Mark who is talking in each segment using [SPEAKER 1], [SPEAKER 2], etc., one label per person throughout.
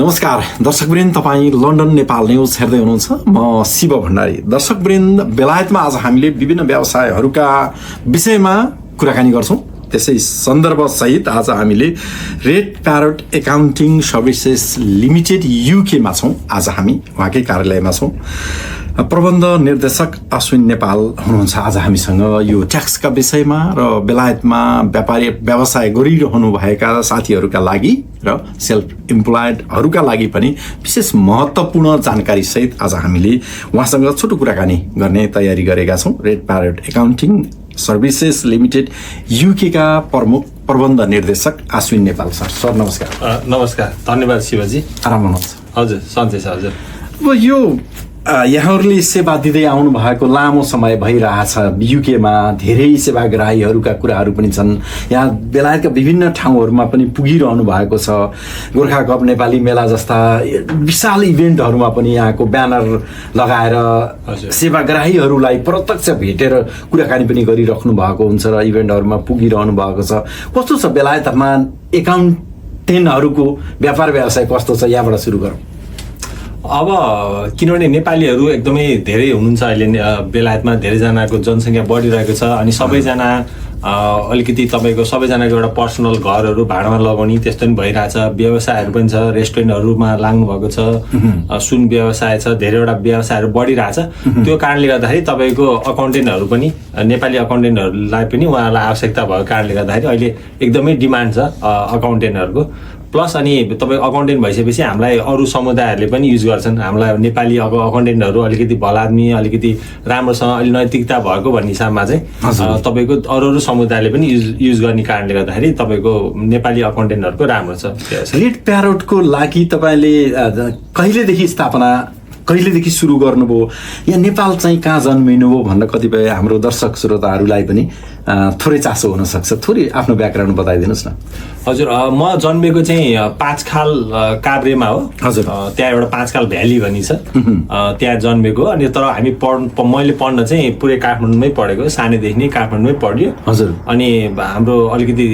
[SPEAKER 1] नमस्कार दर्शकवृन्द, तपाईँ London Nepal news हेर्दै हुनुहुन्छ। म शिव भण्डारी। दर्शकवृन्द, बेलायतमा आज हामीले विभिन्न व्यवसायहरूका विषयमा कुराकानी गर्छौँ। त्यसै सन्दर्भ सहित आज हामीले red parrot accounting services limited युकेमा छौँ। आज हामी उहाँकै कार्यालयमा छौँ। प्रबन्ध निर्देशक अश्विन नेपाल हुनुहुन्छ आज हामीसँग यो ट्याक्सका विषयमा र बेलायतमा व्यवसाय गरिरहनु भएका साथीहरूका लागि र सेल्फ इम्प्लोयडहरूका लागि पनि विशेष महत्त्वपूर्ण जानकारी सहित आज हामीले उहाँसँग छोटो कुराकानी गर्ने तयारी गरेका छौँ। Red parrot accounting services limited युकेका प्रमुख प्रबन्ध निर्देशक अश्विन नेपाल सर नमस्कार।
[SPEAKER 2] नमस्कार, धन्यवाद शिवजी।
[SPEAKER 1] आराम हुनुहुन्छ?
[SPEAKER 2] हजुर, सन्चै छ। हजुर,
[SPEAKER 1] अब यो यहाँहरूले सेवा दिँदै आउनु भएको लामो समय भइरहेछ। युकेमा धेरै सेवाग्राहीहरूका कुराहरू पनि छन्। यहाँ बेलायतका विभिन्न ठाउँहरूमा पनि पुगिरहनु भएको छ। गोर्खा कप नेपाली मेला जस्ता विशाल इभेन्टहरूमा पनि यहाँको ब्यानर लगाएर सेवाग्राहीहरूलाई प्रत्यक्ष भेटेर कुराकानी पनि गरिराख्नु भएको हुन्छ र इभेन्टहरूमा पुगिरहनु भएको छ। कस्तो छ बेलायतमा एकाउन्टेन्टहरूको व्यापार व्यवसाय कस्तो छ? यहाँबाट सुरु गरौँ।
[SPEAKER 2] अब किनभने नेपालीहरू एकदमै धेरै हुनुहुन्छ अहिले बेलायतमा। धेरैजनाको जनसङ्ख्या बढिरहेको छ अनि सबैजना अलिकति तपाईँको सबैजनाको एउटा पर्सनल घरहरू भाडामा लगाउने त्यस्तो पनि भइरहेछ। व्यवसायहरू पनि छ, रेस्टुरेन्टहरूमा लाग्नु भएको छ, सुन व्यवसाय छ, धेरैवटा व्यवसायहरू बढिरहेछ। त्यो कारणले गर्दाखेरि तपाईँको अकाउन्टेन्टहरू पनि नेपाली अकाउन्टेन्टहरूलाई पनि उहाँहरूलाई आवश्यकता भएको कारणले गर्दाखेरि अहिले एकदमै डिमान्ड छ अकाउन्टेन्टहरूको। प्लस अनि तपाईँ अकाउन्टेन्ट भइसकेपछि हामीलाई अरू समुदायहरूले पनि युज गर्छन्। हामीलाई नेपाली अकाउन्टेन्टहरू अलिकति भलाद्मी, अलिकति राम्रोसँग अलि नैतिकता भएको भन्ने हिसाबमा चाहिँ तपाईँको अरू समुदायले पनि युज गर्ने कारणले गर्दाखेरि तपाईँको नेपाली अकाउन्टेन्टहरूको राम्रो छ।
[SPEAKER 1] रेड प्यारोटको लागि तपाईँले कहिलेदेखि सुरु गर्नुभयो? यहाँ नेपाल चाहिँ कहाँ जन्मिनुभयो भन्न कतिपय हाम्रो दर्शक श्रोताहरूलाई पनि थोरै चासो हुनसक्छ। थोरै आफ्नो ब्याकग्राउन्ड बताइदिनुहोस् न।
[SPEAKER 2] हजुर, म जन्मेको चाहिँ पाँचखाल काभ्रेमा हो। हजुर, त्यहाँ एउटा पाँचखाल भ्याली भनी छ, त्यहाँ जन्मेको। अनि तर हामी मैले पढ्न चाहिँ पुरै काठमाडौँमै पढेको, सानैदेखि नै काठमाडौँमै पढ्यो। हजुर, अनि हाम्रो अलिकति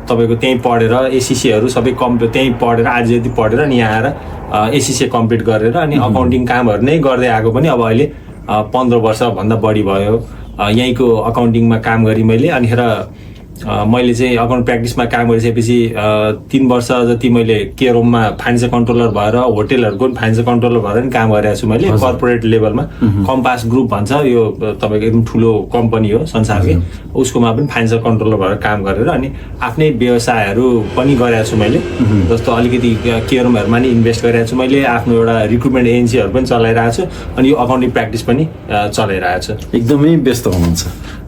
[SPEAKER 2] तपाईँको त्यहीँ पढेर एसिसीहरू सबै त्यहीँ पढेर आजयति पढेर अनि यहाँ आएर एसिसी कम्प्लिट गरेर अनि अकाउन्टिङ कामहरू नै गर्दै आएको पनि अब अहिले 15 वर्षभन्दा बढी भयो यहीँको अकाउन्टिङमा काम गरेँ मैले। अनिखेर मैले चाहिँ अकाउन्ट प्र्याक्टिसमा काम गरिसकेपछि 3 वर्ष जति मैले केरोममा फाइनेन्सियल कन्ट्रोलर भएर होटेलहरूको पनि फाइनेन्सियल कन्ट्रोलर भएर पनि काम गरिरहेको छु मैले कर्पोरेट लेभलमा। कम्पास ग्रुप भन्छ, यो तपाईँको एकदम ठुलो कम्पनी हो संसारकै, उसकोमा पनि फाइनेन्सियल कन्ट्रोलर भएर काम गरेर अनि आफ्नै व्यवसायहरू पनि गरिरहेको छु मैले। जस्तो अलिकति केरोमहरूमा नि इन्भेस्ट गरिरहेको छु मैले, आफ्नो एउटा रिक्रुटमेन्ट एजेन्सीहरू पनि चलाइरहेको छु अनि यो अकाउन्टिङ प्र्याक्टिस पनि चलाइरहेको छु।
[SPEAKER 1] एकदमै व्यस्त हुनुहुन्छ?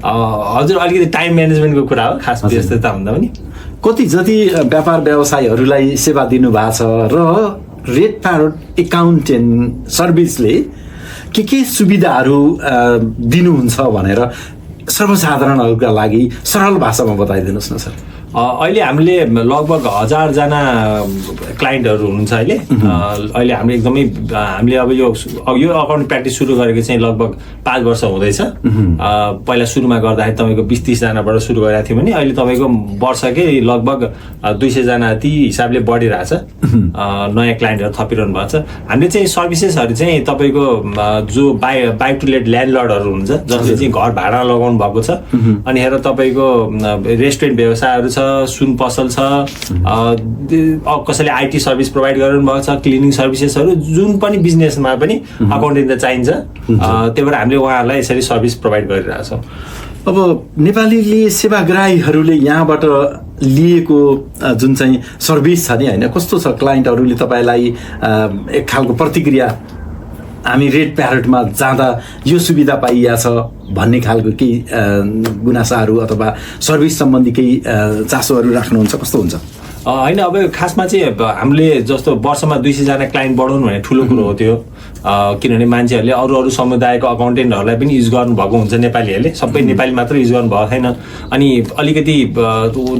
[SPEAKER 2] हजुर, अलिकति टाइम म्यानेजमेन्टको कुरा हो, खास व्यस्तता भन्दा पनि।
[SPEAKER 1] कति जति व्यापार व्यवसायहरूलाई सेवा दिनु भएको छ र रेड प्यारोट एकाउन्टेन्ट सर्भिसले के सुविधाहरू दिनुहुन्छ भनेर सर्वसाधारणहरूका लागि सरल भाषामा बताइदिनुहोस् न सर।
[SPEAKER 2] अहिले हामीले लगभग 1000 जना क्लाइन्टहरू हुनुहुन्छ अहिले हामीले एकदमै हामीले अब यो अकाउन्ट प्र्याक्टिस सुरु गरेको चाहिँ लगभग 5 वर्ष हुँदैछ। पहिला सुरुमा गर्दाखेरि तपाईँको 20-30 जनाबाट सुरु गरेको थियो भने अहिले तपाईँको वर्षकै लगभग 200 जना ती हिसाबले बढिरहेछ। नयाँ क्लाइन्टहरू थपिरहनु भएको छ। हामीले चाहिँ सर्भिसेसहरू चाहिँ तपाईँको जो बाई टु लेट ल्यान्डलर्डहरू हुन्छ जसले चाहिँ घर भाडा लगाउनु भएको छ, अनि हेर तपाईँको रेस्टुरेन्ट व्यवसायहरू छ, सुन पसल छ, कसैले आइटी सर्भिस प्रोभाइड गरिरहनु भएको छ, क्लिनिङ सर्भिसेसहरू, जुन पनि बिजनेसमा पनि अकाउन्टेन्ट त चाहिन्छ। त्यही भएर हामीले उहाँहरूलाई यसरी सर्भिस प्रोभाइड गरिरहेछौँ।
[SPEAKER 1] अब नेपालीले सेवाग्राहीहरूले यहाँबाट लिएको जुन चाहिँ सर्भिस छ नि होइन, कस्तो छ? क्लाइन्टहरूले तपाईँलाई एक खालको प्रतिक्रिया, हामी रेड प्यारोटमा जाँदा यो सुविधा पाइया छ भन्ने खालको केही गुनासाहरू अथवा सर्भिस सम्बन्धी केही चासोहरू राख्नुहुन्छ? कस्तो हुन्छ?
[SPEAKER 2] होइन, अब खासमा चाहिँ हामीले जस्तो वर्षमा 200 जना क्लाइन्ट बढाउनु भने ठुलो कुरो हो त्यो। किनभने मान्छेहरूले अरू समुदायको अकाउन्टेन्टहरूलाई पनि युज गर्नुभएको हुन्छ, नेपालीहरूले सबै नेपाली मात्र युज गर्नुभएको छैन। अनि अलिकति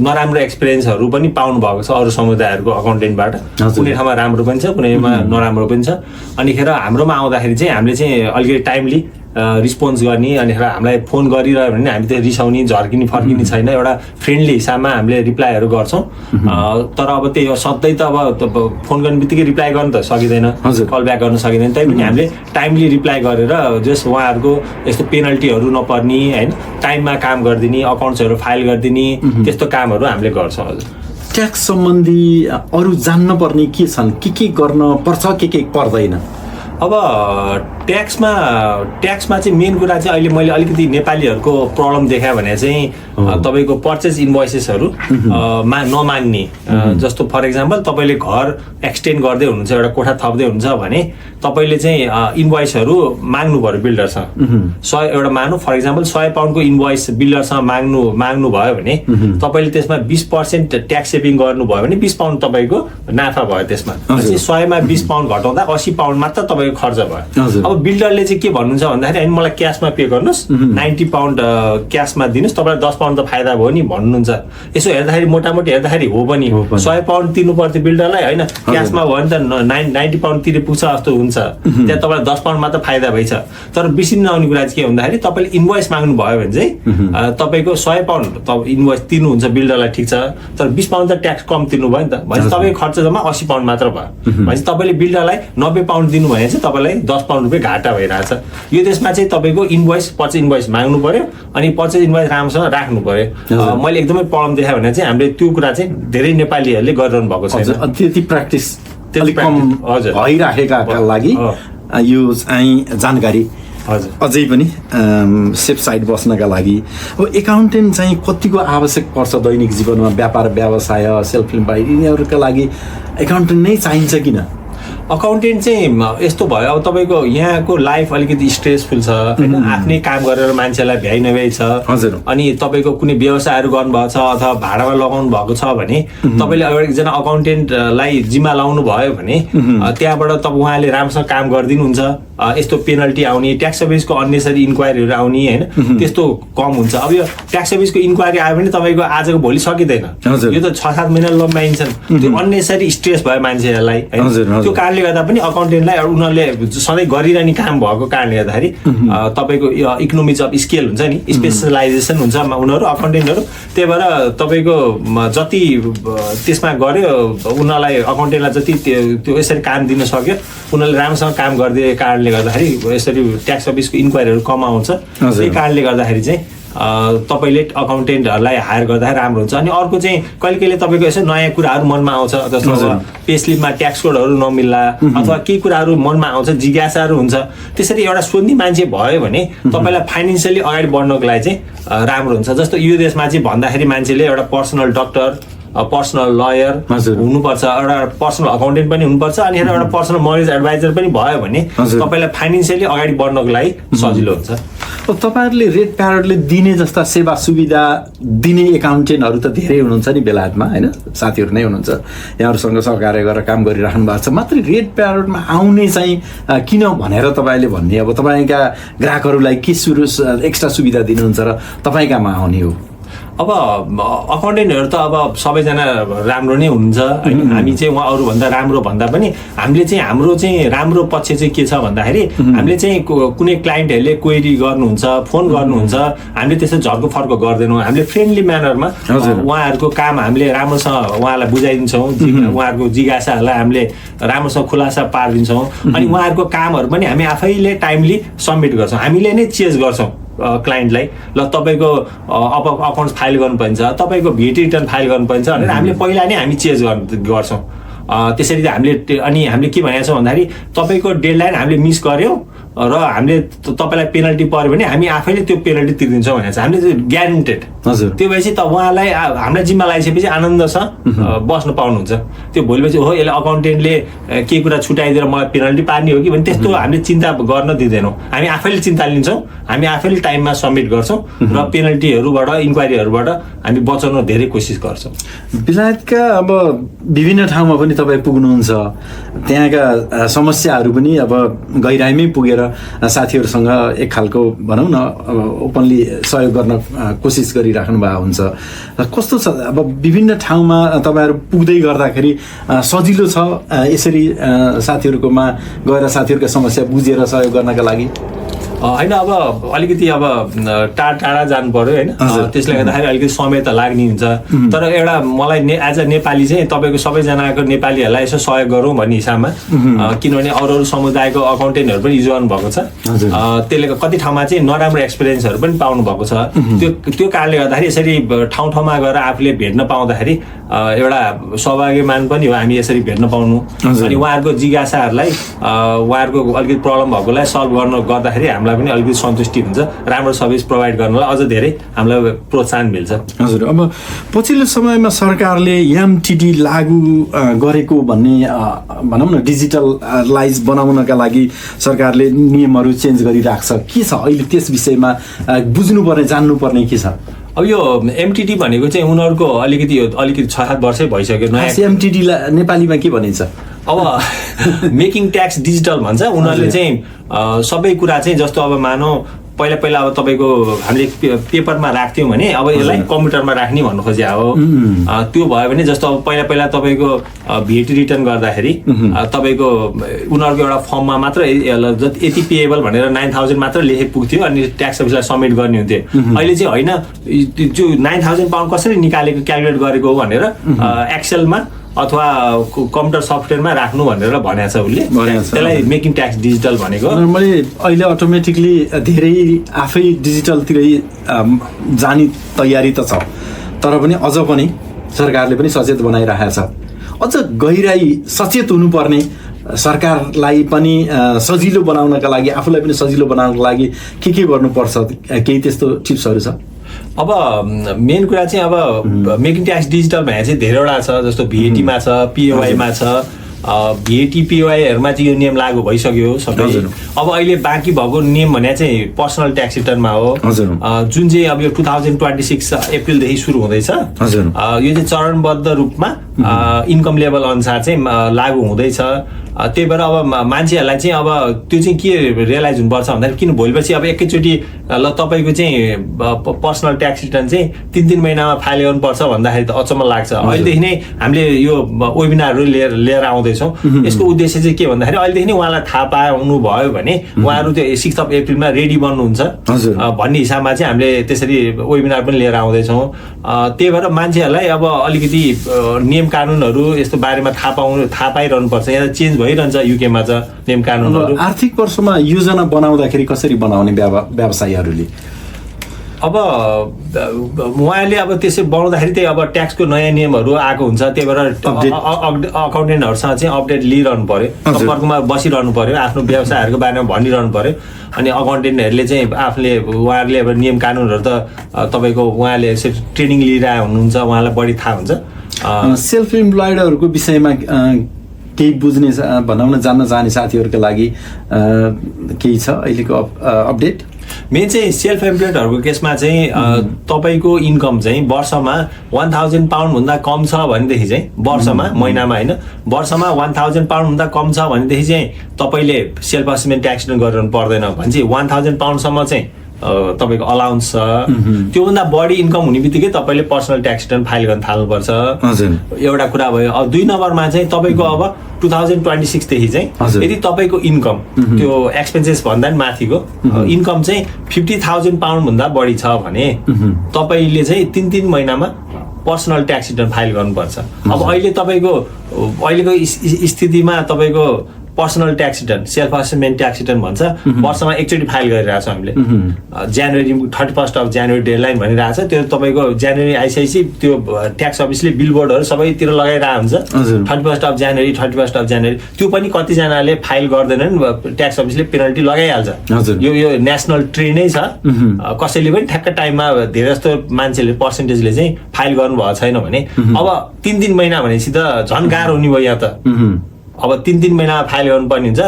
[SPEAKER 2] नराम्रो एक्सपिरियन्सहरू पनि पाउनु भएको छ अरू समुदायहरूको अकाउन्टेन्टबाट। कुनै ठाउँमा राम्रो पनि छ, कुनैमा नराम्रो पनि छ। अनिखेर हाम्रोमा आउँदाखेरि चाहिँ हामीले चाहिँ अलिकति टाइमली रिस्पोन्स गर्ने अनि हामीलाई फोन गरिरह्यो भने हामी त्यो रिसाउने झर्किने फर्किने छैन, एउटा फ्रेन्डली हिसाबमा हामीले रिप्लाईहरू गर्छौँ। तर अब त्यही हो, सधैँ त अब फोन गर्ने बित्तिकै रिप्लाई गर्नु त सकिँदैन, कल ब्याक गर्न सकिँदैन, तैपनि हामीले टाइमली रिप्लाई गरेर जस उहाँहरूको यस्तो पेनल्टीहरू नपर्ने होइन, टाइममा काम गरिदिने, अकाउन्ट्सहरू फाइल गरिदिने त्यस्तो कामहरू हामीले गर्छौँ। हजुर,
[SPEAKER 1] ट्याक्स सम्बन्धी अरू जान्न पर्ने के छन्, के गर्न पर्छ, के पर्दैन?
[SPEAKER 2] अब ट्याक्समा चाहिँ मेन कुरा चाहिँ अहिले मैले अलिकति नेपालीहरूको प्रब्लम देखाएँ भने चाहिँ तपाईँको पर्चेज इन्भोइसेसहरू नमान्ने। जस्तो फर इक्जाम्पल तपाईँले घर एक्सटेन्ड गर्दै हुनुहुन्छ, एउटा कोठा थप्दै हुनुहुन्छ भने तपाईँले चाहिँ इन्भोइसहरू माग्नु पऱ्यो बिल्डरसँग। 100 एउटा मान्नु फर इक्जाम्पल 100 पाउन्डको इन्भोइस बिल्डरसँग माग्नु भयो भने तपाईँले त्यसमा 20% ट्याक्स सेभिङ गर्नुभयो भने 20 पाउन्ड तपाईँको नाफा भयो। त्यसमा 100मा 20 पाउन्ड घटाउँदा 80 पाउन्ड मात्र तपाईँको खर्च भयो। अब बिल्डरले चाहिँ के भन्नुहुन्छ भन्दाखेरि होइन मलाई क्यासमा पे गर्नुहोस्, 90 पाउन्ड क्यासमा दिनुहोस्, तपाईँलाई 10 पाउन्ड त फाइदा भयो नि भन्नुहुन्छ। यसो हेर्दाखेरि मोटामोटी हेर्दाखेरि हो पनि 100 पाउन्ड तिर्नु पर्थ्यो बिल्डरलाई होइन, क्यासमा भयो भने त 90 पाउन्ड तिरे पुग्छ जस्तो हुन्छ, त्यहाँ तपाईँलाई 10 पाउन्ड मात्र फाइदा भइछ। तर बिर्सिनु नआउने कुरा चाहिँ के भन्दाखेरि तपाईँले इन्भोइस माग्नु भयो भने चाहिँ तपाईँको 100 पाउन्ड इन्भोइस तिर्नुहुन्छ बिल्डरलाई, ठिक छ, तर 20 पाउन्ड त ट्याक्स कम तिर्नु भयो नि त, भनेपछि तपाईँको खर्च जम्मा 80 पाउन्ड मात्र भयो। भनेपछि तपाईँले बिल्डरलाई 90 पाउन्ड दिनु भने चाहिँ तपाईँलाई 10 पाउन्ड रुपियाँ घाटा भइरहेछ। यो देशमा चाहिँ तपाईँको पर्चेज इन्भोइस माग्नु पर्यो अनि पर्चेज इन्भोइस राम्रोसँग राख्नु पर्यो। मैले एकदमै प्रब्लम देखाएँ भने चाहिँ हामीले त्यो कुरा चाहिँ धेरै नेपालीहरूले गरिरहनु भएको छैन।
[SPEAKER 1] त्यति प्र्याक्टिस भइराखेका लागि यो चाहिँ जानकारी अझै पनि सेफ साइड बस्नका लागि अब एकाउन्टेन्ट चाहिँ कतिको आवश्यक पर्छ दैनिक जीवनमा? व्यापार व्यवसाय, सेल्फ एम्प्लोइड यिनीहरूका लागि एकाउन्टेन्ट नै चाहिन्छ किन?
[SPEAKER 2] अकाउन्टेन्ट चाहिँ यस्तो भयो, अब तपाईँको यहाँको लाइफ अलिकति स्ट्रेसफुल छ होइन, आफ्नै काम गरेर मान्छेलाई भ्याइ नभ्याइ छ।
[SPEAKER 1] हजुर,
[SPEAKER 2] अनि तपाईँको कुनै व्यवसायहरू गर्नुभएको छ अथवा भाडामा लगाउनु भएको छ भने तपाईँले अब एकजना अकाउन्टेन्टलाई जिम्मा लाउनु भयो भने त्यहाँबाट तपाईँ उहाँले राम्रोसँग काम गरिदिनुहुन्छ, यस्तो पेनल्टी आउने, ट्याक्स सर्भिसको अन्नेसरी इन्क्वायरीहरू आउने होइन, त्यस्तो कम हुन्छ। अब यो ट्याक्स सर्भिसको इन्क्वायरी आयो भने तपाईँको आजको भोलि सकिँदैन, यो त 6-7 महिना लम्बाइन्छन्। त्यो अन्नेसरी स्ट्रेस भयो मान्छेहरूलाई होइन, त्यो कारणले गर्दा पनि अकाउन्टेन्टलाई उनीहरूले सधैँ गरिरहने काम भएको कारणले गर्दाखेरि तपाईँको इकोनोमिज अफ स्केल हुन्छ नि, स्पेसलाइजेसन हुन्छ उनीहरू अकाउन्टेन्टहरू, त्यही भएर तपाईँको जति त्यसमा गर्यो उनीहरूलाई अकाउन्टेन्टलाई जति त्यो यसरी काम दिन सक्यो उनीहरूले राम्रोसँग काम गरिदिएको कारणले गर्दाखेरि यसरी ट्याक्स सर्भिसको इन्क्वायरीहरू कम आउँछ। त्यही कारणले गर्दाखेरि चाहिँ तपाईँले अकाउन्टेन्टहरूलाई हायर गर्दाखेरि राम्रो हुन्छ। अनि अर्को चाहिँ कहिले कहिले तपाईँको यसो नयाँ कुराहरू मनमा आउँछ, जस्तो पे स्लिपमा ट्याक्स कोडहरू नमिल्ला अथवा केही कुराहरू मनमा आउँछ, जिज्ञासाहरू हुन्छ, त्यसरी एउटा सोध्ने मान्छे भयो भने तपाईँलाई फाइनेन्सियली अगाडि बढ्नको लागि चाहिँ राम्रो हुन्छ। जस्तो यो देशमा चाहिँ भन्दाखेरि मान्छेले एउटा पर्सनल डक्टर, पर्सनल लयर हुनुपर्छ, एउटा पर्सनल अकाउन्टेन्ट पनि हुनुपर्छ, अनि एउटा पर्सनल मर्गेज एडभाइजर पनि भयो भने तपाईँलाई फाइनेन्सियली अगाडि बढ्नको लागि सजिलो हुन्छ।
[SPEAKER 1] तपाईँहरूले रेड प्यारोडले दिने जस्ता सेवा सुविधा दिने एकाउन्टेन्टहरू त धेरै हुनुहुन्छ नि बेलायतमा होइन, साथीहरू नै हुनुहुन्छ, यहाँहरूसँग सहकार्य गरेर काम गरिराख्नु भएको छ। मात्रै रेड प्यारोडमा आउने चाहिँ किन भनेर तपाईँले भन्ने, अब तपाईँका ग्राहकहरूलाई के एक्स्ट्रा सुविधा दिनुहुन्छ र तपाईँ कहाँमा आउने हो?
[SPEAKER 2] अब अकाउन्टेन्टहरू त अब सबैजना राम्रो नै हुनुहुन्छ होइन, हामी चाहिँ उहाँ अरूभन्दा राम्रो भन्दा पनि हामीले चाहिँ हाम्रो चाहिँ राम्रो पक्ष चाहिँ के छ भन्दाखेरि हामीले चाहिँ कुनै क्लाइन्टहरूले क्वेरी गर्नुहुन्छ, फोन गर्नुहुन्छ, हामीले त्यस्तो झर्को फर्को गर्दैनौँ, हामीले फ्रेन्डली म्यानरमा उहाँहरूको काम हामीले राम्रोसँग उहाँलाई बुझाइदिन्छौँ, उहाँहरूको जिज्ञासाहरूलाई हामीले राम्रोसँग खुलासा पारिदिन्छौँ, अनि उहाँहरूको कामहरू पनि हामी आफैले टाइमली सबमिट गर्छौँ, हामीले नै चेज गर्छौँ क्लाइन्टलाई। ल तपाईँको अब अकाउन्ट फाइल गर्नुपर्छ, तपाईँको भेट रिटर्न फाइल गर्नुपर्छ भनेर हामीले पहिला नै हामी चेज गर्छौँ। त्यसरी हामीले हामीले के भनेको छौँ भन्दाखेरि तपाईँको डेडलाइन हामीले मिस गऱ्यौँ र हामीले तपाईँलाई पेनल्टी पर्यो भने हामी आफैले त्यो पेनल्टी तिर्दिन्छौँ भनेको छ, हामीले ग्यारेन्टेड।
[SPEAKER 1] हजुर,
[SPEAKER 2] त्यो भएपछि त उहाँलाई हामीलाई जिम्मा लगाइसकेपछि आनन्दसँग बस्न पाउनुहुन्छ। त्यो भोलिपछि हो यसले अकाउन्टेन्टले केही कुरा छुट्याइदिएर मलाई पेनल्टी पार्ने हो कि भने त्यस्तो हामीले चिन्ता गर्न दिँदैनौँ, हामी आफैले चिन्ता लिन्छौँ, हामी आफैले टाइममा सबमिट गर्छौँ र पेनल्टीहरूबाट इन्क्वायरीहरूबाट हामी बचाउन धेरै कोसिस गर्छौँ।
[SPEAKER 1] बेलायतका अब विभिन्न ठाउँमा पनि तपाईँ पुग्नुहुन्छ, त्यहाँका समस्याहरू पनि अब गहिराइमै पुगेर साथीहरूसँग एक खालको भनौँ न ओपनली सहयोग गर्न कोसिस गरिराख्नु भएको हुन्छ। कस्तो छ अब विभिन्न ठाउँमा तपाईँहरू पुग्दै गर्दाखेरि सजिलो छ यसरी साथीहरूकोमा गएर साथीहरूका समस्या बुझेर सहयोग गर्नका लागि?
[SPEAKER 2] होइन अब अलिकति अब टाढा जानु पर्यो होइन, त्यसले गर्दाखेरि अलिकति समय त लाग्ने हुन्छ। तर एउटा मलाई एज अ नेपाली चाहिँ तपाईँको सबैजनाको नेपालीहरूलाई यसो सहयोग गरौँ भन्ने हिसाबमा, किनभने अरू समुदायको अकाउन्टेन्टहरू पनि युज गर्नुभएको छ, त्यसले कति ठाउँमा चाहिँ नराम्रो एक्सपिरियन्सहरू पनि पाउनु भएको छ। त्यो कारणले गर्दाखेरि यसरी ठाउँ ठाउँमा गएर आफूले भेट्न पाउँदाखेरि एउटा सौभाग्यमान पनि हो हामी यसरी भेट्न पाउनु। अनि उहाँहरूको जिज्ञासाहरूलाई उहाँहरूको अलिकति प्रब्लम भएकोलाई सल्भ गर्दाखेरि हामीलाई पनि अलिकति सन्तुष्टि हुन्छ, राम्रो सर्भिस प्रोभाइड गर्नलाई अझ धेरै हामीलाई प्रोत्साहन मिल्छ।
[SPEAKER 1] हजुर, अब पछिल्लो समयमा सरकारले एमटिडी लागू गरेको भन्ने भनौँ न डिजिटलाइज बनाउनका लागि सरकारले नियमहरू चेन्ज गरिरहेको छ, के छ अहिले त्यस विषयमा बुझ्नुपर्ने जान्नुपर्ने के छ?
[SPEAKER 2] अब यो एमटिडी भनेको चाहिँ उनीहरूको अलिकति 6-7 वर्षै भइसक्यो। नयाँ
[SPEAKER 1] एमटिडीलाई नेपालीमा के भनिन्छ?
[SPEAKER 2] अब मेकिङ ट्याक्स डिजिटल भन्छ उनीहरूले चाहिँ सबै कुरा चाहिँ, जस्तो अब मानौ पहिला अब तपाईँको हामीले पेपरमा राख्थ्यौँ भने अब यसलाई कम्प्युटरमा राख्ने भन्नु खोज्या हो। त्यो भयो भने जस्तो अब पहिला तपाईँको VAT रिटर्न गर्दाखेरि तपाईँको उनीहरूको एउटा फर्ममा मात्र यति पेएबल भनेर 9,000 मात्र लेखे पुग्थ्यो अनि ट्याक्स अफिसलाई सबमिट गर्ने हुन्थ्यो। अहिले चाहिँ होइन, जो 9,000 पाउन्ड कसरी निकालेको क्यालकुलेट गरेको हो भनेर एक्सेलमा अथवा कम्प्युटर सफ्टवेयरमा राख्नु भनेर भनेको छ उसले, त्यसलाई मेकिङ ट्याक्स डिजिटल भनेको।
[SPEAKER 1] मैले अहिले अटोमेटिकली धेरै आफै डिजिटलतिरै जाने तयारी त छ, तर पनि अझ पनि सरकारले पनि सचेत बनाइरहेको छ। अझ गहिराई सचेत हुनुपर्ने, सरकारलाई पनि सजिलो बनाउनका लागि, आफूलाई पनि सजिलो बनाउनको लागि के गर्नुपर्छ, केही त्यस्तो टिप्सहरू छ?
[SPEAKER 2] अब मेन कुरा चाहिँ अब मेकिङ ट्याक्स डिजिटल भने चाहिँ धेरैवटा छ, जस्तो VAT-मा छ, POI-मा छ। VAT POI-हरूमा चाहिँ यो नियम लागू भइसक्यो सबै। अब अहिले बाँकी भएको नियम भने चाहिँ पर्सनल ट्याक्स रिटर्नमा हो, जुन चाहिँ अब यो 2026 अप्रिलदेखि सुरु हुँदैछ। यो चाहिँ चरणबद्ध रूपमा इन्कम लेभल अनुसार चाहिँ लागू हुँदैछ। त्यही भएर अब मान्छेहरूलाई चाहिँ अब त्यो चाहिँ के रियलाइज हुनुपर्छ भन्दाखेरि, किन भोलिपछि अब एकैचोटि ल तपाईँको चाहिँ पर्सनल ट्याक्स रिटर्न चाहिँ 3-3 महिनामा फाइल गर्नुपर्छ भन्दाखेरि त अचम्म लाग्छ। अहिलेदेखि नै हामीले यो वेबिनारहरू लिएर आउँदैछौँ। यसको उद्देश्य चाहिँ के भन्दाखेरि अहिलेदेखि नै उहाँलाई थाहा पाउनु भयो भने उहाँहरू त्यो 6 अप्रिलमा रेडी बन्नुहुन्छ भन्ने हिसाबमा चाहिँ हामीले त्यसरी वेबिनार पनि लिएर आउँदैछौँ। त्यही भएर मान्छेहरूलाई अब अलिकति नियम कानुनहरू यस्तो बारेमा थाहा पाइरहनुपर्छ। यहाँ चेन्ज भइरहन्छ, युकेमा छ नियम कानुनहरू।
[SPEAKER 1] आर्थिक वर्षमा योजना बनाउँदाखेरि कसरी बनाउने व्यवसायीहरूले?
[SPEAKER 2] अब उहाँले अब त्यसै बनाउँदाखेरि त्यही अब ट्याक्सको नयाँ नियमहरू आएको हुन्छ, त्यही भएर अकाउन्टेन्टहरूसँग चाहिँ अपडेट लिइरहनु पर्यो, सम्पर्कमा बसिरहनु पर्यो, आफ्नो व्यवसायहरूको बारेमा भनिरहनु पर्यो। अनि अकाउन्टेन्टहरूले चाहिँ उहाँहरूले अब नियम कानुनहरू त तपाईँको उहाँले ट्रेनिङ लिइरहेको हुनुहुन्छ, उहाँलाई बढी थाहा हुन्छ।
[SPEAKER 1] सेल्फ इम्प्लोइडहरूको विषयमा केही बुझ्ने भनौँ न जान्न चाहने साथीहरूको लागि केही छ अहिलेको अपडेट?
[SPEAKER 2] मेन चाहिँ सेल्फ एम्प्लोइडहरूको केसमा चाहिँ तपाईँको इन्कम चाहिँ वर्षमा 1,000 पाउन्डभन्दा कम छ भनेदेखि चाहिँ वर्षमा, महिनामा होइन, वर्षमा 1,000 पाउन्डभन्दा कम छ भनेदेखि चाहिँ तपाईँले सेल्फ असेसमेन्ट ट्याक्स गरिरहनु पर्दैन भने चाहिँ 1,000 पाउन्डसम्म चाहिँ तपाईँको अलाउन्स छ। त्योभन्दा बढी इन्कम हुने बित्तिकै तपाईँले पर्सनल ट्याक्स रिटर्न फाइल गर्न थाल्नुपर्छ, एउटा कुरा भयो। अब 2 नम्बरमा चाहिँ तपाईँको अब 2026 देखि चाहिँ यदि तपाईँको इन्कम त्यो एक्सपेन्सेस भन्दा पनि माथिको इन्कम चाहिँ 50,000 पाउन्डभन्दा बढी छ भने तपाईँले चाहिँ 3-3 महिनामा पर्सनल ट्याक्स रिटर्न फाइल गर्नुपर्छ। अब अहिले तपाईँको अहिलेको स्थितिमा तपाईँको personal tax return, self assessment tax return भन्छ, वर्षमा एकचोटि फाइल गरिरहेको छ हामीले। जनवरी 31 जनवरी डेडलाइन भनिरहेको छ। त्यो तपाईँको जनवरी आइसकेपछि त्यो ट्याक्स अफिसले बिलबोर्डहरू सबैतिर लगाइरहेको हुन्छ, 31 जनवरी। त्यो पनि कतिजनाले फाइल गर्दैनन्, ट्याक्स अफिसले पेनल्टी लगाइहाल्छ। यो नेसनल ट्रेन्डै छ। कसैले पनि ठ्याक्क टाइममा धेरै जस्तो मान्छेले पर्सेन्टेजले चाहिँ फाइल गर्नुभएको छैन भने अब 3-3 महिना भनेपछि त झन् गाह्रो हुने भयो यहाँ त। अब 3-3 महिनामा फाइल गर्नुपर्ने हुन्छ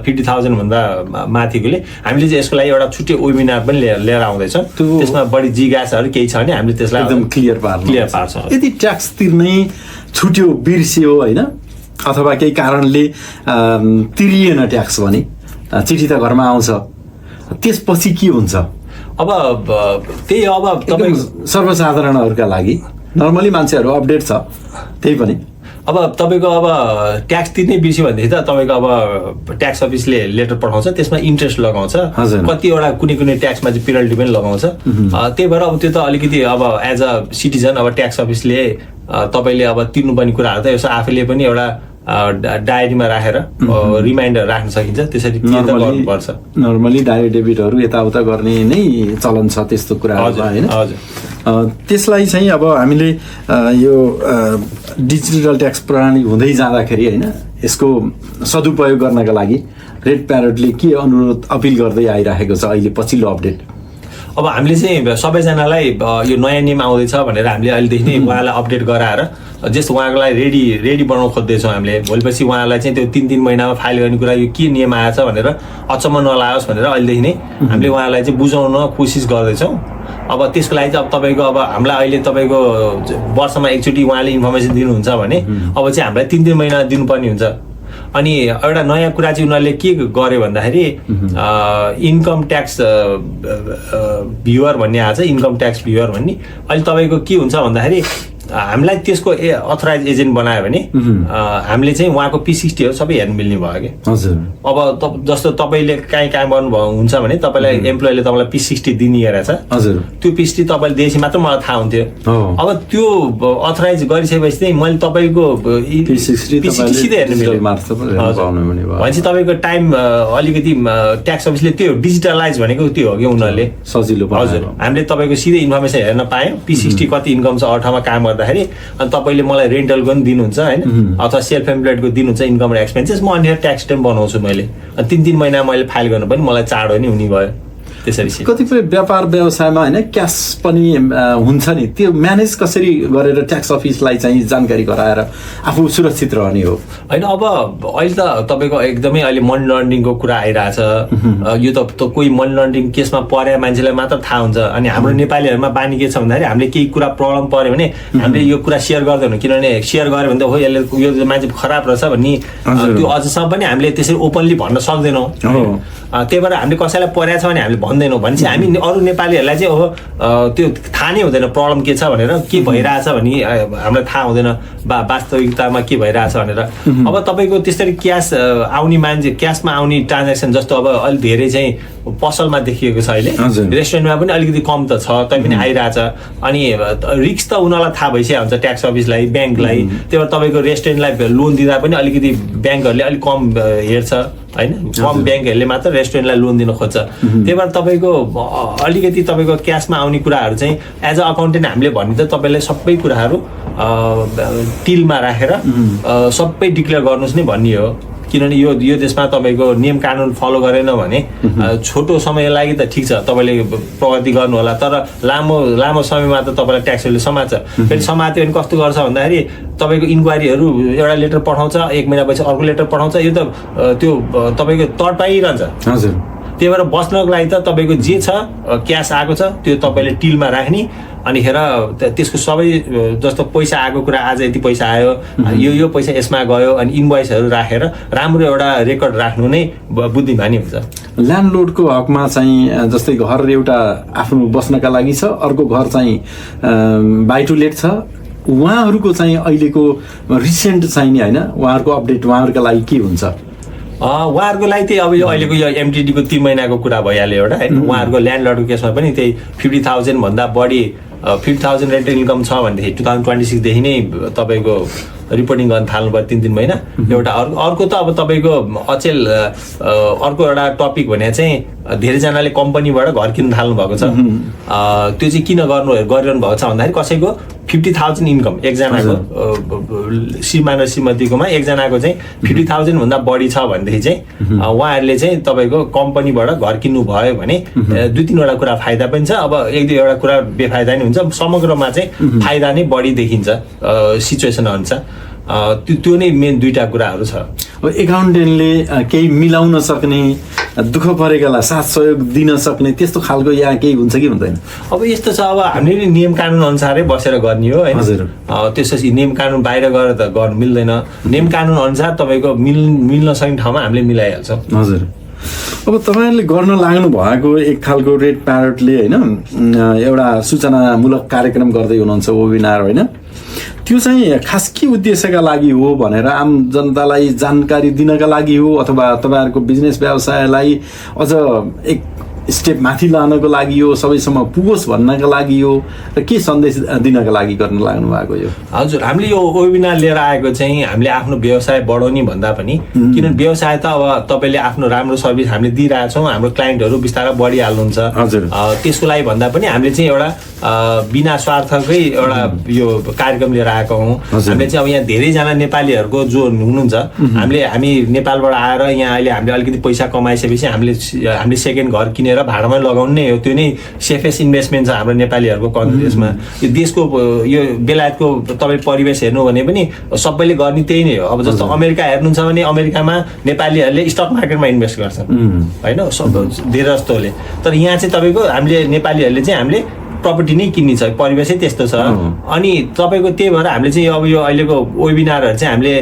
[SPEAKER 2] 50,000 भन्दा माथिकोले। हामीले चाहिँ यसको लागि एउटा छुट्टै वेबिनार पनि लिएर आउँदैछौँ। त्यसमा बढी जिज्ञासाहरू केही छ भने हामीले त्यसलाई
[SPEAKER 1] एकदम क्लियर पार्छौँ। यदि ट्याक्स तिर्नै छुट्यो, बिर्सियो होइन, अथवा केही कारणले तिरिएन ट्याक्स भने चिठी त घरमा आउँछ, त्यसपछि के हुन्छ?
[SPEAKER 2] अब त्यही अब तपाईँ
[SPEAKER 1] सर्वसाधारणहरूका लागि नर्मली मान्छेहरू अपडेट छ त्यही पनि।
[SPEAKER 2] अब तपाईँको अब ट्याक्स तिर्नै बिर्स्यो भनेदेखि त तपाईँको अब ट्याक्स अफिसले लेटर पठाउँछ, त्यसमा इन्ट्रेस्ट लगाउँछ, कतिवटा कुनै कुनै ट्याक्समा चाहिँ पेनल्टी पनि लगाउँछ। त्यही भएर अब त्यो त अलिकति अब एज अ सिटिजन अब ट्याक्स अफिसले तपाईँले अब तिर्नुपर्ने कुराहरू त यसो आफैले पनि एउटा डायरीमा राखेर रिमाइन्डर राख्न सकिन्छ, त्यसरी गर्नुपर्छ।
[SPEAKER 1] नर्मली डायरी डेबिटहरू यताउता गर्ने नै चलन छ त्यस्तो कुराहरू होइन। त्यसलाई चाहिँ अब हामीले यो डिजिटल ट्याक्स प्रणाली हुँदै जाँदाखेरि होइन यसको सदुपयोग गर्नका लागि रेड प्यारेटले के अनुरोध अपिल गर्दै आइरहेको छ अहिले पछिल्लो अपडेट?
[SPEAKER 2] अब हामीले चाहिँ सबैजनालाई यो नयाँ नियम आउँदैछ भनेर हामीले अहिलेदेखि नै उहाँलाई अपडेट गराएर जस्ट उहाँको लागि रेडी बनाउन खोज्दैछौँ हामीले। भोलिपछि उहाँलाई चाहिँ त्यो 3 महिनामा फाइल गर्ने कुरा यो के नियम आएछ भनेर अचम्म नलाओस् भनेर अहिलेदेखि नै हामीले उहाँलाई चाहिँ बुझाउन कोसिस गर्दैछौँ। अब त्यसको लागि चाहिँ अब तपाईँको अब हामीलाई अहिले तपाईँको वर्षमा एकचोटि उहाँले इन्फर्मेसन दिनुहुन्छ भने अब चाहिँ हामीलाई 3 महिना दिनुपर्ने हुन्छ। अनि एउटा नयाँ कुरा चाहिँ उनीहरूले के गर्यो भन्दाखेरि इन्कम ट्याक्स भ्युअर भन्ने आएको छ, इन्कम ट्याक्स भ्युअर भन्ने। अहिले तपाईँको के हुन्छ भन्दाखेरि हामीलाई त्यसको अथराइज एजेन्ट बनायो भने हामीले चाहिँ उहाँको P60 सबै हेर्नु मिल्ने भयो कि।
[SPEAKER 1] हजुर।
[SPEAKER 2] अब जस्तो तपाईँले कहीँ काम गर्नुभयो हुन्छ भने तपाईँलाई एम्प्लोइले तपाईँलाई P60 दिने गरेको छ।
[SPEAKER 1] हजुर।
[SPEAKER 2] त्यो P60 तपाईँले दिएपछि मात्र मलाई थाहा हुन्थ्यो। अब त्यो अथराइज गरिसकेपछि चाहिँ मैले तपाईँको P60 सिधै हेर्नु मिल्यो। भनेपछि तपाईँको टाइम अलिकति ट्याक्स अफिसले त्यो डिजिटलाइज भनेको त्यो हो कि उनीहरूले
[SPEAKER 1] सजिलो।
[SPEAKER 2] हजुर। हामीले तपाईँको सिधै इन्फर्मेसन हेर्न पायौँ P60 कति इन्कम छ अरू ठाउँमा काम गर्दाखेरि, अनि तपाईँले मलाई रेन्टलको पनि दिनुहुन्छ होइन, अथवा सेल्फ एम्प्लोइडको दिनुहुन्छ इन्कम र एक्सपेन्सेस, म अनि ट्याक्स रिटर्न बनाउँछु मैले। अनि 3 महिना मैले फाइल गर्नु पनि मलाई चाँडो नि हुने भयो। त्यसरी
[SPEAKER 1] कतिपय व्यापार व्यवसायमा होइन क्यास पनि हुन्छ नि, त्यो म्यानेज कसरी गरेर ट्याक्स अफिसलाई चाहिँ जानकारी गराएर आफू सुरक्षित रहने हो
[SPEAKER 2] होइन। अब अहिले त तपाईँको एकदमै अहिले मनी लन्ड्रिङको कुरा आइरहेछ। यो त कोही मनी लन्ड्रिङ केसमा परे मान्छेलाई मात्र थाहा हुन्छ। अनि हाम्रो नेपालीहरूमा बानी के छ भन्दाखेरि हामीले केही कुरा प्रब्लम पर्यो भने हामीले यो कुरा सेयर गर्दैनौँ, किनभने सेयर गर्यो भने त हो यसले यो मान्छे खराब रहेछ भन्ने त्यो अझसम्म पनि हामीले त्यसरी ओपनली भन्न सक्दैनौँ। त्यही भएर हामीले कसैलाई परेको छ भने हामीले भन्दैनौँ। भनेपछि हामी अरू नेपालीहरूलाई चाहिँ त्यो थाहा नै हुँदैन प्रब्लम के छ भनेर, के भइरहेछ भन्ने हामीलाई थाहा हुँदैन वास्तविकतामा के भइरहेछ भनेर। अब तपाईँको त्यसरी क्यास आउने मान्छे, क्यासमा आउने ट्रान्जेक्सन जस्तो अब अलिक धेरै चाहिँ पसलमा देखिएको छ अहिले, रेस्टुरेन्टमा पनि अलिकति कम त छ तैपनि आइरहेछ। अनि रिस्क त उनीहरूलाई थाहा भइसकेको हुन्छ ट्याक्स अफिसलाई, ब्याङ्कलाई। त्यही भएर तपाईँको रेस्टुरेन्टलाई लोन दिँदा पनि अलिकति ब्याङ्कहरूले अलिक कम हेर्छ होइन, कम ब्याङ्कहरूले मात्र रेस्टुरेन्टलाई लोन दिन खोज्छ। त्यही भएर तपाईँको अलिकति तपाईँको क्यासमा आउने कुराहरू चाहिँ एज अ अकाउन्टेन्ट हामीले भन्ने त तपाईँलाई सबै कुराहरू टिलमा राखेर सबै डिक्लेयर गर्नुहोस् नै भन्ने हो। किनभने यो देशमा तपाईँको नियम कानुन फलो गरेन भने छोटो समय लागि त ठिक छ तपाईँले प्रगति गर्नु होला, तर लामो समयमा त तपाईँलाई ट्याक्सले समात्छ। फेरि समात्यो भने कस्तो गर्छ भन्दाखेरि तपाईँको इन्क्वायरीहरू एउटा लेटर पठाउँछ, 1 महिनापछि अर्को लेटर पठाउँछ, यो त त्यो तपाईँको तड पाइरहन्छ।
[SPEAKER 1] हजुर।
[SPEAKER 2] त्यही भएर बस्नको लागि त तपाईँको जे छ क्यास आएको छ त्यो तपाईँले टिलमा राख्ने, अनि खेर त्यसको सबै जस्तो पैसा आएको कुरा आज यति पैसा आयो, यो पैसा यसमा गयो, अनि इन्भोइसहरू राखेर राम्रो एउटा रेकर्ड राख्नु नै बुद्धिमानी हुन्छ।
[SPEAKER 1] ल्यान्डलोडको हकमा चाहिँ जस्तै घर एउटा आफ्नो बस्नका लागि छ, अर्को घर चाहिँ बाइ टु लेट छ, उहाँहरूको चाहिँ अहिलेको रिसेन्ट चाहिँ नि होइन उहाँहरूको अपडेट उहाँहरूका लागि के हुन्छ?
[SPEAKER 2] उहाँहरूको लागि त्यही अब यो अहिलेको यो एमटिडीको 3 महिनाको कुरा भइहाल्यो एउटा होइन। उहाँहरूको ल्यान्डलर्डको केसमा पनि त्यही 50,000 भन्दा बढी 50,000 रेन्टल इन्कम छ भनेदेखि 2026 देखि नै तपाईँको रिपोर्टिङ गर्न थाल्नु भयो 3 महिना एउटा। अर्को त अब तपाईँको अचेल अर्को एउटा टपिक भने चाहिँ धेरैजनाले कम्पनीबाट घर किन्न थाल्नु भएको छ। त्यो चाहिँ किन गरिरहनु भएको छ भन्दाखेरि कसैको 50,000 इन्कम, एकजनाको श्रीमान र श्रीमतीकोमा एकजनाको चाहिँ 50,000 भन्दा बढी छ भनेदेखि चाहिँ उहाँहरूले चाहिँ तपाईँको कम्पनीबाट घर किन्नु भयो भने 2-3वटा कुरा फाइदा पनि छ। अब 1-2 कुरा बेफाइदा नि हुन्छ, समग्रमा चाहिँ फाइदा नै बढी देखिन्छ सिचुएसन अनुसार। त्यो नै मेन 2टा कुराहरू छ।
[SPEAKER 1] अब एकाउन्टेन्टले केही मिलाउन सक्ने, दुःख परेकालाई साथ सहयोग दिन सक्ने त्यस्तो खालको यहाँ केही हुन्छ कि हुँदैन?
[SPEAKER 2] अब यस्तो छ, अब हामीले नियम कानुन अनुसारै बसेर गर्ने हो होइन। त्यसपछि नियम कानुन बाहिर गएर त गर्नु मिल्दैन। नियम कानुन अनुसार तपाईँको मिल्न सक्ने ठाउँमा हामीले मिलाइहाल्छौँ।
[SPEAKER 1] हजुर। अब तपाईँहरूले गर्न लाग्नु भएको एक खालको रेड प्यारेटले होइन एउटा सूचनामूलक कार्यक्रम गर्दै हुनुहुन्छ, वेबिनार होइन। त्यो चाहिँ खास के उद्देश्यका लागि हो भनेर आम जनतालाई जानकारी दिनका लागि हो अथवा तपाईँहरूको बिजनेस व्यवसायलाई अझ एक स्टेप माथि लानको लागि हो, सबैसम्म पुगोस् भन्नका लागि हो, र के सन्देश दिनका लागि गर्न लाग्नु भएको यो?
[SPEAKER 2] हजुर, हामीले यो वेबिनार लिएर आएको चाहिँ हामीले आफ्नो व्यवसाय बढाउने भन्दा पनि, किनभने व्यवसाय त अब तपाईँले आफ्नो राम्रो सर्भिस हामीले दिइरहेछौँ, हाम्रो क्लाइन्टहरू बिस्तारै बढिहाल्नुहुन्छ।
[SPEAKER 1] हजुर,
[SPEAKER 2] त्यसको लागि भन्दा पनि हामीले चाहिँ एउटा बिना स्वार्थकै एउटा यो कार्यक्रम लिएर आएको हौँ। हामीले चाहिँ अब यहाँ धेरैजना नेपालीहरूको जो हुनुहुन्छ, हामी नेपालबाट आएर यहाँ अहिले हामीले अलिकति पैसा कमाइसकेपछि हामीले सेकेन्ड घर किनेर भाडामा लगाउनु नै हो। त्यो नै सेफेस्ट इन्भेस्टमेन्ट छ हाम्रो नेपालीहरूको कन्ट्रीमा। यो देशको यो बेलायतको तपाईँ परिवेश हेर्नु भने पनि सबैले गर्ने त्यही नै हो। अब जस्तो अमेरिका हेर्नुहुन्छ भने अमेरिकामा नेपालीहरूले स्टक मार्केटमा इन्भेस्ट गर्छन् होइन, धेरै जस्तोले। तर यहाँ चाहिँ तपाईँको हामीले नेपालीहरूले चाहिँ हामीले प्रपर्टी नै किन्ने छ, परिवेशै त्यस्तो छ। अनि तपाईँको त्यही भएर हामीले चाहिँ अब यो अहिलेको वेबिनारहरू चाहिँ हामीले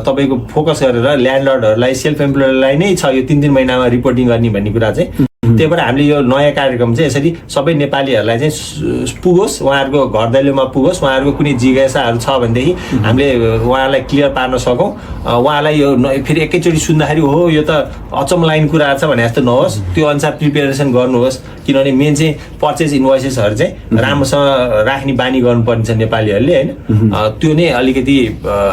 [SPEAKER 2] तपाईँको फोकस गरेर ल्यान्डलर्डहरूलाई, सेल्फ एम्प्लोयरलाई नै छ यो 3-3 महिनामा रिपोर्टिङ गर्ने भन्ने कुरा चाहिँ। त्यही भएर हामीले यो नयाँ कार्यक्रम चाहिँ यसरी सबै नेपालीहरूलाई चाहिँ पुगोस्, उहाँहरूको घर दैलोमा पुगोस्, उहाँहरूको कुनै जिज्ञासाहरू छ भनेदेखि हामीले उहाँहरूलाई क्लियर पार्न सकौँ। उहाँलाई यो फेरि एकैचोटि सुन्दाखेरि हो यो त अचम्म लाइन कुराहरू छ भने जस्तो नहोस्, त्यो अनुसार प्रिपेरेसन गर्नुहोस्। किनभने मेन चाहिँ पर्चेज इन्भोइसेसहरू चाहिँ राम्रोसँग राख्ने बानी गर्नुपर्ने छ नेपालीहरूले होइन। त्यो नै अलिकति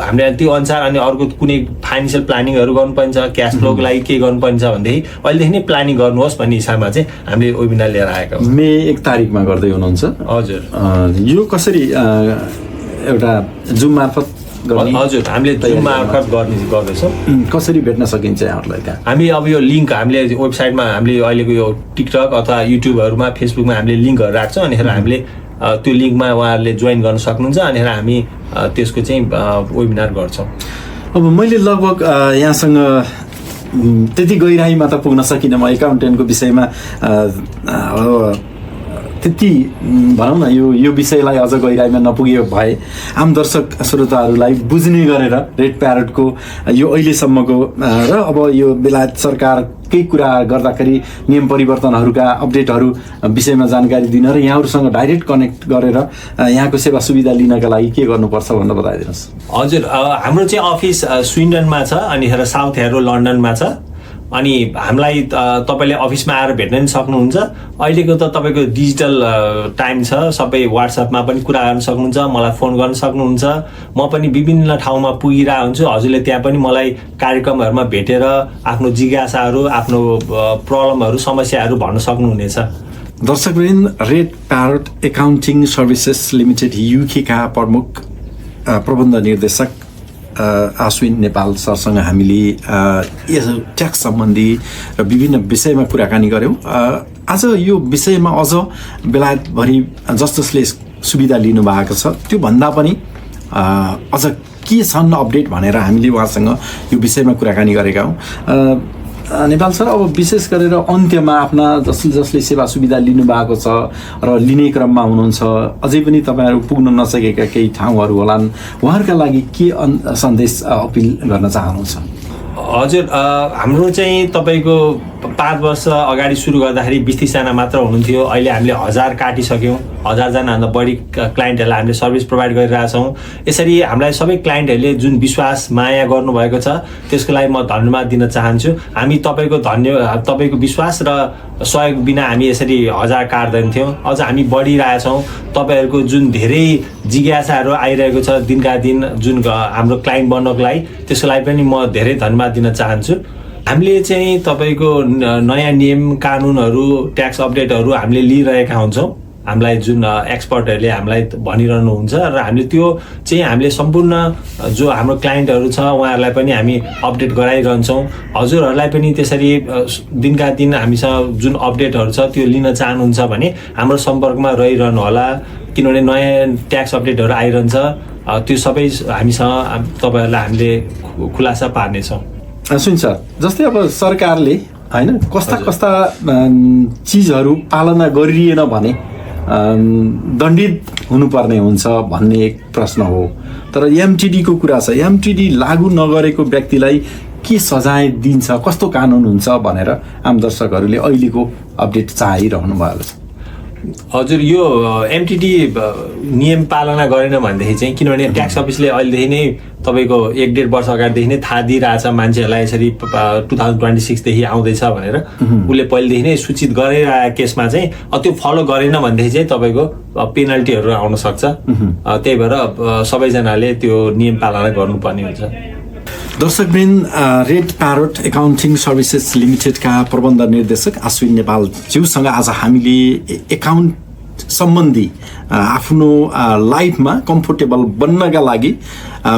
[SPEAKER 2] हामीले त्यो अनुसार अनि अर्को कुनै फाइनेन्सियल प्लानिङहरू गर्नुपर्ने छ, क्यास फ्लोको लागि के गर्नुपर्ने छ भनेदेखि अहिलेदेखि नै प्लानिङ गर्नुहोस् भन्ने हिसाबमा चाहिँ हामीले वेबिनार लिएर आएका हौँ।
[SPEAKER 1] मे 1 तारिकमा गर्दै हुनुहुन्छ?
[SPEAKER 2] हजुर।
[SPEAKER 1] यो कसरी एउटा जुम मार्फत?
[SPEAKER 2] हजुर, हामीले जुम मार्फत गर्दैछौँ।
[SPEAKER 1] कसरी भेट्न सकिन्छ यहाँहरूलाई त्यहाँ?
[SPEAKER 2] हामी अब यो लिङ्क हामीले वेबसाइटमा हामीले अहिलेको यो टिकटक अथवा युट्युबहरूमा, फेसबुकमा हामीले लिङ्कहरू राख्छौँ। अनि हामीले त्यो लिङ्कमा उहाँहरूले जोइन गर्न सक्नुहुन्छ। अनि हामी त्यसको चाहिँ वेबिनार गर्छौँ।
[SPEAKER 1] अब मैले लगभग यहाँसँग त्यति गहिराईमा त पुग्न सकिनँ। म एकाउन्टेन्टको विषयमा त्यति भनौँ न यो विषयलाई अझ गहिराईमा नपुगे भए आम दर्शक श्रोताहरूलाई बुझ्ने गरेर रेड प्यारेटको यो अहिलेसम्मको र अब यो बेलायत सरकारकै कुरा गर्दाखेरि नियम परिवर्तनहरूका अपडेटहरू विषयमा जानकारी दिन र यहाँहरूसँग डाइरेक्ट कनेक्ट गरेर यहाँको सेवा सुविधा लिनका लागि के गर्नुपर्छ भनेर बताइदिनुहोस्।
[SPEAKER 2] हजुर, हाम्रो चाहिँ अफिस स्विडेनमा छ अनि साउथ हेरो लन्डनमा छ। अनि हामीलाई तपाईँले अफिसमा आएर भेट्न पनि सक्नुहुन्छ। अहिलेको त तपाईँको डिजिटल टाइम छ, सबै वाट्सएपमा पनि कुरा गर्न सक्नुहुन्छ, मलाई फोन गर्न सक्नुहुन्छ। म पनि विभिन्न ठाउँमा पुगिरहेको हुन्छु, हजुरले त्यहाँ पनि मलाई कार्यक्रमहरूमा भेटेर आफ्नो जिज्ञासाहरू, आफ्नो प्रब्लमहरू, समस्याहरू भन्न सक्नुहुनेछ।
[SPEAKER 1] दर्शकवृन्द, red parrot accounting services limited UK का प्रमुख प्रबन्ध निर्देशक आश्विन नेपाल सरसँग हामीले यस ट्याक्स सम्बन्धी र विभिन्न विषयमा कुराकानी गऱ्यौँ। आज यो विषयमा अझ बेलायतभरि जसले सुविधा लिनुभएको छ त्योभन्दा पनि अझ के छन् अपडेट भनेर हामीले उहाँसँग यो विषयमा कुराकानी गरेका हौँ। नेपाल सर, अब विशेष गरेर अन्त्यमा आफ्ना जसले सेवा सुविधा लिनुभएको छ र लिने क्रममा हुनुहुन्छ, अझै पनि तपाईँहरू पुग्न नसकेका केही ठाउँहरू होलान्, उहाँहरूका लागि के सन्देश अपिल गर्न चाहनुहुन्छ?
[SPEAKER 2] हजुर, हाम्रो चाहिँ तपाईँको 5 वर्ष अगाडि सुरु गर्दाखेरि 20-30 जना मात्र हुनुहुन्थ्यो। अहिले हामीले 1000 काटिसक्यौँ। 1000 जनाभन्दा बढी क्लाइन्टहरूलाई हामीले सर्भिस प्रोभाइड गरिरहेछौँ। यसरी हामीलाई सबै क्लाइन्टहरूले जुन विश्वास माया गर्नुभएको छ त्यसको लागि म धन्यवाद दिन चाहन्छु। हामी तपाईँको विश्वास र सहयोग बिना हामी यसरी 1000 काट्दैन थियौँ। अझ हामी बढिरहेछौँ। तपाईँहरूको जुन धेरै जिज्ञासाहरू आइरहेको छ दिनका दिन जुन हाम्रो क्लाइन्ट बन्नको लागि, त्यसको लागि पनि म धेरै धन्यवाद दिन चाहन्छु। हामीले चाहिँ तपाईँको नयाँ नियम कानुनहरू, ट्याक्स अपडेटहरू हामीले लिइरहेका हुन्छौँ। हामीलाई जुन एक्सपर्टहरूले हामीलाई भनिरहनुहुन्छ र हामीले त्यो चाहिँ हामीले सम्पूर्ण जो हाम्रो क्लाइन्टहरू छ उहाँहरूलाई पनि हामी अपडेट गराइरहन्छौँ। हजुरहरूलाई पनि त्यसरी दिनका दिन हामीसँग जुन अपडेटहरू छ त्यो लिन चाहनुहुन्छ भने हाम्रो सम्पर्कमा रहिरहनु होला, किनभने नयाँ ट्याक्स अपडेटहरू आइरहन्छ। त्यो सबै हामीसँग तपाईँहरूलाई हामीले खुलासा पार्नेछौँ।
[SPEAKER 1] सुन्छ, जस्तै अब सरकारले होइन कस्ता चिजहरू पालना गरिएन भने दण्डित हुनुपर्ने हुन्छ भन्ने एक प्रश्न हो। तर एमटिडीको कुरा छ, एमटिडी लागू नगरेको व्यक्तिलाई के सजाय दिन्छ, कस्तो कानुन हुन्छ भनेर आम दर्शकहरूले अहिलेको अपडेट चाहिरहनु भएको छ।
[SPEAKER 2] हजुर यो एमटिडी नियम पालना गरेन भनेदेखि चाहिँ किनभने ट्याक्स अफिसले अहिलेदेखि नै तपाईँको 1-1.5 वर्ष अगाडिदेखि नै थाहा दिइरहेछ मान्छेहरूलाई यसरी 2026 देखि आउँदैछ भनेर उसले पहिलेदेखि नै सूचित गरिरहेको केसमा चाहिँ त्यो फलो गरेन भनेदेखि चाहिँ तपाईँको पेनल्टीहरू आउन सक्छ त्यही भएर सबैजनाले त्यो नियम पालना गर्नुपर्ने हुन्छ
[SPEAKER 1] दर्शकवृन्द रेड प्यारोट एकाउन्टिङ सर्भिसेस लिमिटेडका प्रबन्ध निर्देशक अश्विन नेपाल ज्यूसँग आज हामीले एकाउन्ट सम्बन्धी आफ्नो लाइफमा कम्फोर्टेबल बन्नका लागि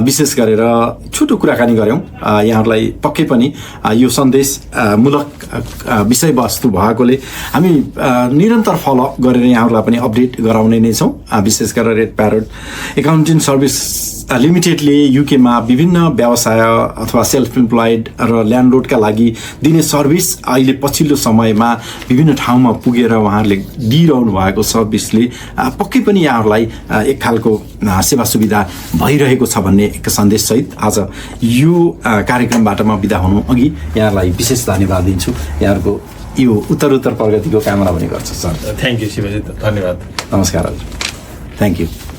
[SPEAKER 1] विशेष गरेर छोटो कुराकानी गऱ्यौँ यहाँहरूलाई पक्कै पनि यो सन्देशमूलक विषयवस्तु भएकोले हामी निरन्तर फलोअप गरेर यहाँहरूलाई पनि अपडेट गराउने नै छौँ विशेष गरेर रेड प्यारोट एकाउन्टिङ सर्भिस लिमिटेडले युकेमा विभिन्न व्यवसाय अथवा सेल्फ इम्प्लोइड र ल्यान्डलोडका लागि दिने सर्भिस अहिले पछिल्लो समयमा विभिन्न ठाउँमा पुगेर उहाँहरूले दिइरहनु भएको सर्भिसले पक्कै पनि यहाँहरूलाई एक खालको सेवा सुविधा भइरहेको छ भन्ने एक सन्देशसहित आज यो कार्यक्रमबाट म बिदा हुनु अघि यहाँहरूलाई विशेष धन्यवाद दिन्छु यहाँहरूको यो उत्तरोत्तर प्रगतिको कामना पनि गर्छु सर
[SPEAKER 2] थ्याङ्क यू शिवजी धन्यवाद
[SPEAKER 1] नमस्कार हजुर थ्याङ्क यू